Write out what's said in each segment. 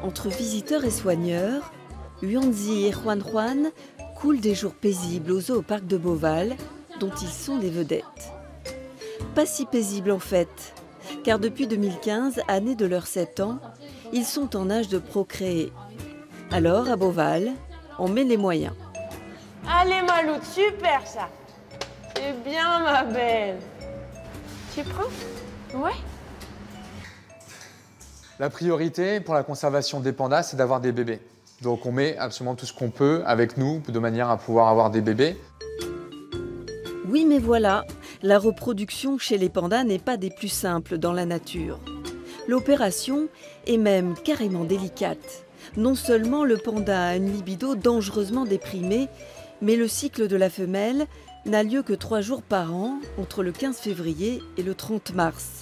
Entre visiteurs et soigneurs, Huanzi et Juan Juan coulent des jours paisibles au zoo au parc de Beauval, dont ils sont les vedettes. Pas si paisibles en fait, car depuis 2015, année de leurs 7 ans, ils sont en âge de procréer. Alors, à Beauval, on met les moyens. Allez Maloute, super ça. C'est bien ma belle. Tu prends? Ouais. La priorité pour la conservation des pandas, c'est d'avoir des bébés. Donc on met absolument tout ce qu'on peut avec nous de manière à pouvoir avoir des bébés. Oui, mais voilà, la reproduction chez les pandas n'est pas des plus simples dans la nature. L'opération est même carrément délicate. Non seulement le panda a une libido dangereusement déprimée, mais le cycle de la femelle n'a lieu que 3 jours par an, entre le 15 février et le 30 mars.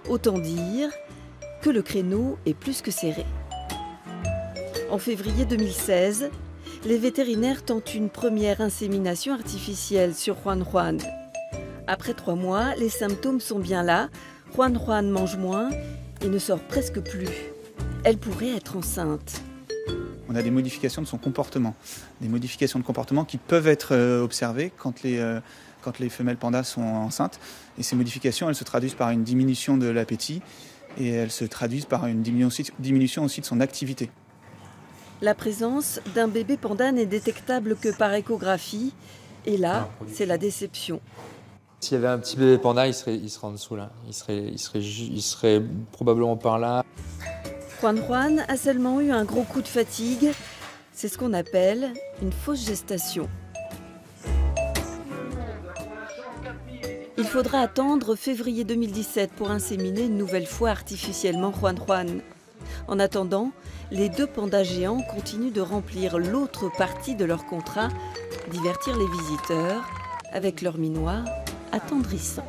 Autant dire que le créneau est plus que serré. En février 2016, les vétérinaires tentent une première insémination artificielle sur Juan Juan. Après 3 mois, les symptômes sont bien là. Juan Juan mange moins et ne sort presque plus. Elle pourrait être enceinte. On a des modifications de son comportement. Des modifications de comportement qui peuvent être observées quand les femelles pandas sont enceintes. Et ces modifications, elles se traduisent par une diminution de l'appétit et elles se traduisent par une diminution aussi de son activité. La présence d'un bébé panda n'est détectable que par échographie. Et là, c'est la déception. S'il y avait un petit bébé panda, il serait en dessous là. Il serait probablement par là. Juan Juan a seulement eu un gros coup de fatigue. C'est ce qu'on appelle une fausse gestation. Il faudra attendre février 2017 pour inséminer une nouvelle fois artificiellement Juan Juan. En attendant, les 2 pandas géants continuent de remplir l'autre partie de leur contrat, divertir les visiteurs avec leurs minois attendrissants.